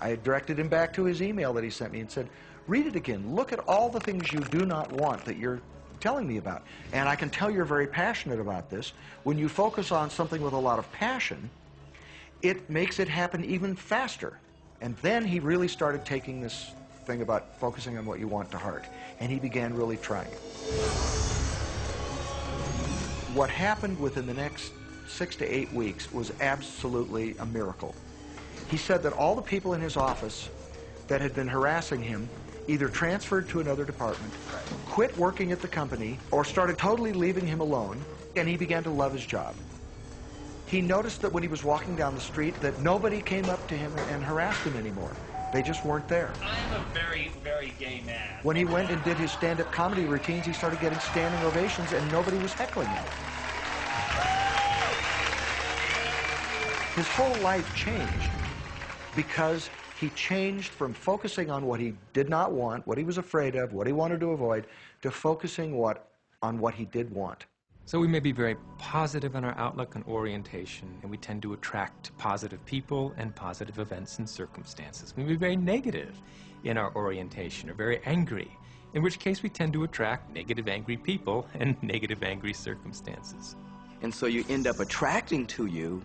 I directed him back to his email that he sent me and said, read it again. Look at all the things you do not want that you're telling me about. And I can tell you're very passionate about this. When you focus on something with a lot of passion, it makes it happen even faster. And then he really started taking this thing about focusing on what you want to heart. And he began really trying it. What happened within the next 6 to 8 weeks was absolutely a miracle. He said that all the people in his office that had been harassing him either transferred to another department, quit working at the company, or started totally leaving him alone, and he began to love his job. He noticed that when he was walking down the street that nobody came up to him and harassed him anymore. They just weren't there. I am a very, very gay man. When he went and did his stand-up comedy routines, he started getting standing ovations and nobody was heckling him. His whole life changed because he changed from focusing on what he did not want, what he was afraid of, what he wanted to avoid, to focusing on what he did want. So we may be very positive in our outlook and orientation, and we tend to attract positive people and positive events and circumstances. We may be very negative in our orientation or very angry, in which case we tend to attract negative, angry people and negative, angry circumstances. And so you end up attracting to you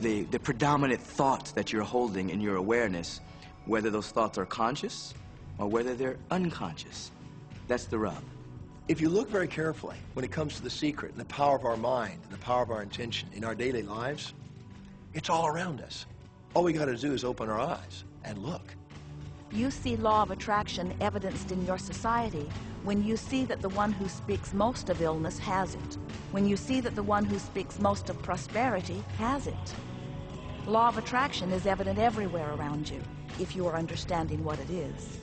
the predominant thoughts that you're holding in your awareness, whether those thoughts are conscious or whether they're unconscious. That's the rub. If you look very carefully when it comes to the secret and the power of our mind and the power of our intention in our daily lives, it's all around us. All we got to do is open our eyes and look. You see law of attraction evidenced in your society when you see that the one who speaks most of illness has it. When you see that the one who speaks most of prosperity has it. Law of attraction is evident everywhere around you, if you are understanding what it is.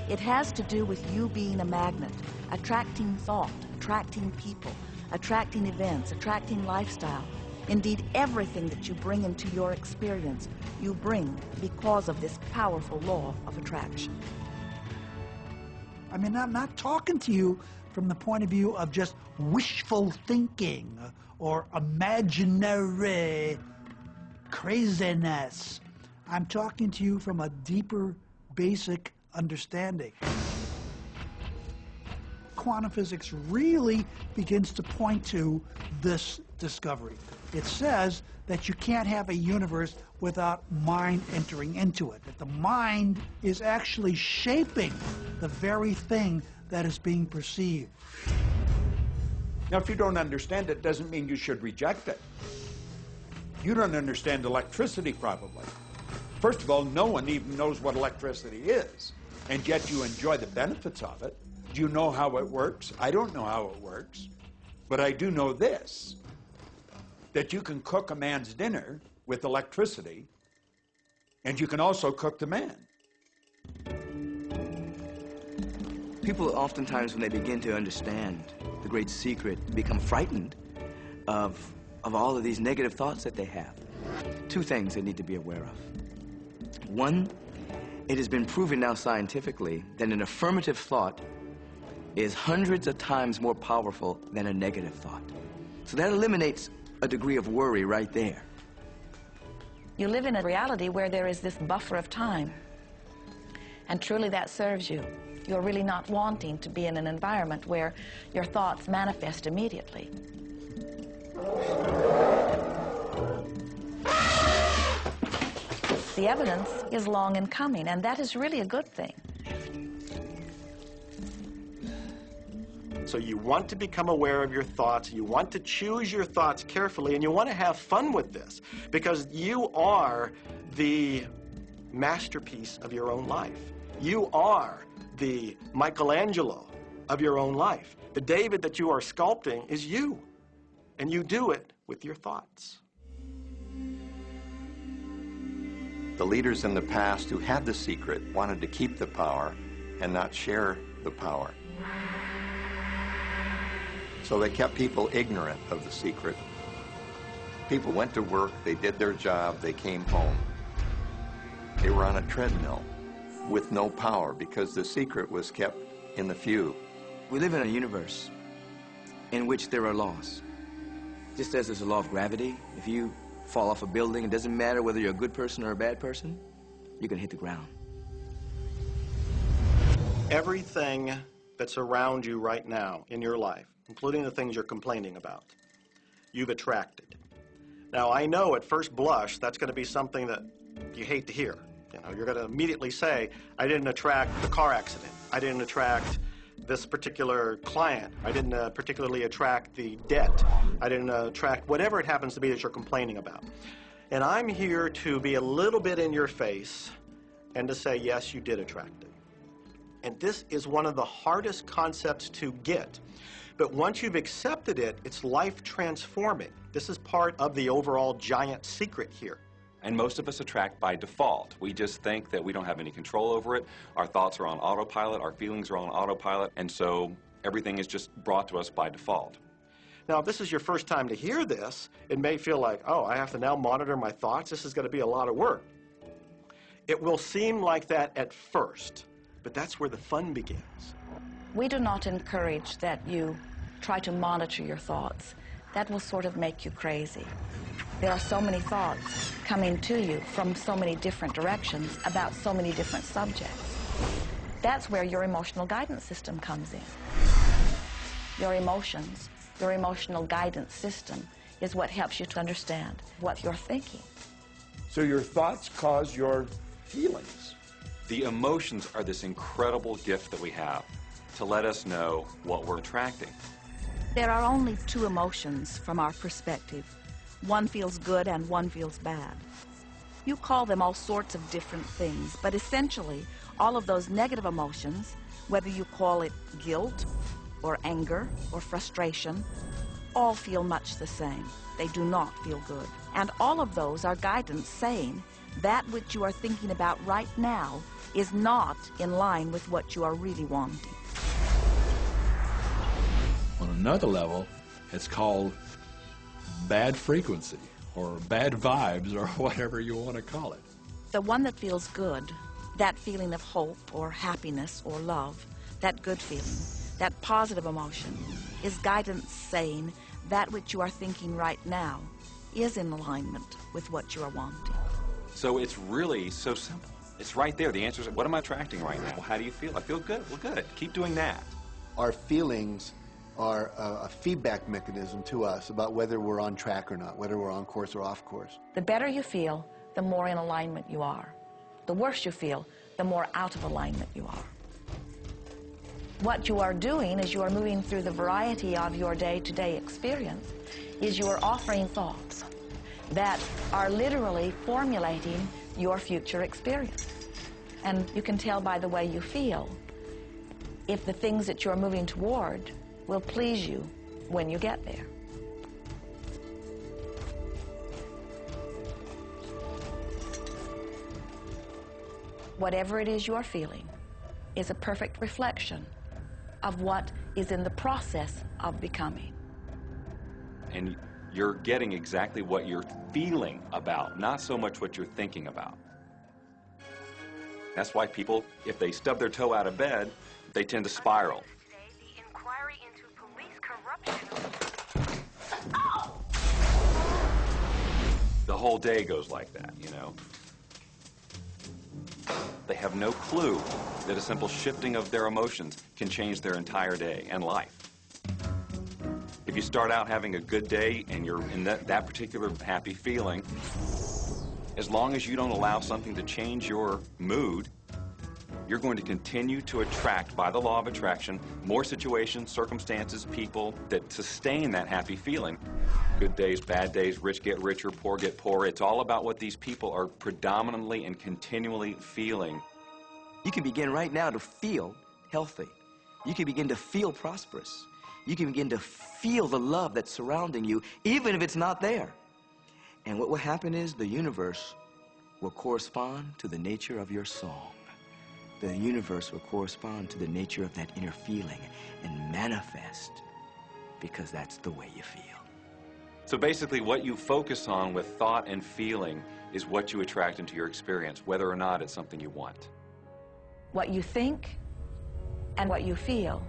It has to do with you being a magnet, attracting thought, attracting people, attracting events, attracting lifestyle. Indeed, everything that you bring into your experience, you bring because of this powerful law of attraction. I mean, I'm not talking to you from the point of view of just wishful thinking or imaginary craziness. I'm talking to you from a deeper, basic understanding. Quantum physics really begins to point to this discovery. It says that you can't have a universe without mind entering into it, that the mind is actually shaping the very thing that is being perceived. Now, if you don't understand it, doesn't mean you should reject it. You don't understand electricity, probably. First of all, no one even knows what electricity is, and yet you enjoy the benefits of it. Do you know how it works? I don't know how it works, but I do know this, that you can cook a man's dinner with electricity, and you can also cook the man. People oftentimes, when they begin to understand the great secret, become frightened of all of these negative thoughts that they have. Two things they need to be aware of. One, it has been proven now scientifically that an affirmative thought is hundreds of times more powerful than a negative thought. So that eliminates a degree of worry right there. You live in a reality where there is this buffer of time, and truly that serves you. You're really not wanting to be in an environment where your thoughts manifest immediately. The evidence is long in coming, and that is really a good thing. So you want to become aware of your thoughts, you want to choose your thoughts carefully, and you want to have fun with this, because you are the masterpiece of your own life. You are the Michelangelo of your own life. The David that you are sculpting is you, and you do it with your thoughts. The leaders in the past who had the secret wanted to keep the power and not share the power. So they kept people ignorant of the secret. People went to work, they did their job, they came home. They were on a treadmill with no power because the secret was kept in the few. We live in a universe in which there are laws. Just as there's a law of gravity, if you fall off a building, it doesn't matter whether you're a good person or a bad person, you're going to hit the ground. Everything that's around you right now in your life, including the things you're complaining about, you've attracted. Now, I know at first blush that's going to be something that you hate to hear. You know, you're going to immediately say, I didn't attract the car accident. I didn't attract this particular client. I didn't particularly attract the debt. I didn't attract whatever it happens to be that you're complaining about. And I'm here to be a little bit in your face and to say, yes, you did attract it. And this is one of the hardest concepts to get. But once you've accepted it, it's life transforming. This is part of the overall giant secret here. And most of us attract by default. We just think that we don't have any control over it. Our thoughts are on autopilot, our feelings are on autopilot, and so everything is just brought to us by default. Now, if this is your first time to hear this, it may feel like, oh, I have to now monitor my thoughts. This is going to be a lot of work. It will seem like that at first, but that's where the fun begins. We do not encourage that you try to monitor your thoughts. That will sort of make you crazy. There are so many thoughts coming to you from so many different directions about so many different subjects. That's where your emotional guidance system comes in. Your emotions, your emotional guidance system is what helps you to understand what you're thinking. So your thoughts cause your feelings. The emotions are this incredible gift that we have to let us know what we're attracting. There are only two emotions from our perspective. One feels good and one feels bad. You call them all sorts of different things, but essentially all of those negative emotions, whether you call it guilt or anger or frustration, all feel much the same. They do not feel good. And all of those are guidance saying that which you are thinking about right now is not in line with what you are really wanting. On another level, it's called bad frequency or bad vibes or whatever you want to call it. The one that feels good, that feeling of hope or happiness or love, that good feeling, that positive emotion, is guidance saying that which you are thinking right now is in alignment with what you are wanting. So it's really so simple. It's right there. The answer is, what am I attracting right now? How do you feel? I feel good. Well, good. Keep doing that. Our feelings are a feedback mechanism to us about whether we're on track or not, whether we're on course or off course. The better you feel, the more in alignment you are. The worse you feel, the more out of alignment you are. What you are doing as you are moving through the variety of your day-to-day experience is you are offering thoughts that are literally formulating your future experience. And you can tell by the way you feel if the things that you're moving toward will please you when you get there. Whatever it is you're feeling is a perfect reflection of what is in the process of becoming. And you're getting exactly what you're feeling about, not so much what you're thinking about. That's why people, if they stub their toe out of bed, they tend to spiral. The whole day goes like that, you know. They have no clue that a simple shifting of their emotions can change their entire day and life. If you start out having a good day and you're in that particular happy feeling, as long as you don't allow something to change your mood, you're going to continue to attract, by the law of attraction, more situations, circumstances, people that sustain that happy feeling. Good days, bad days, rich get richer, poor get poorer. It's all about what these people are predominantly and continually feeling. You can begin right now to feel healthy. You can begin to feel prosperous. You can begin to feel the love that's surrounding you, even if it's not there. And what will happen is the universe will correspond to the nature of your song. The universe will correspond to the nature of that inner feeling and manifest, because that's the way you feel. So basically what you focus on with thought and feeling is what you attract into your experience, whether or not it's something you want. What you think and what you feel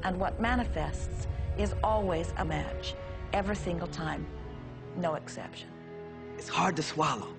and what manifests is always a match, every single time, no exception. It's hard to swallow.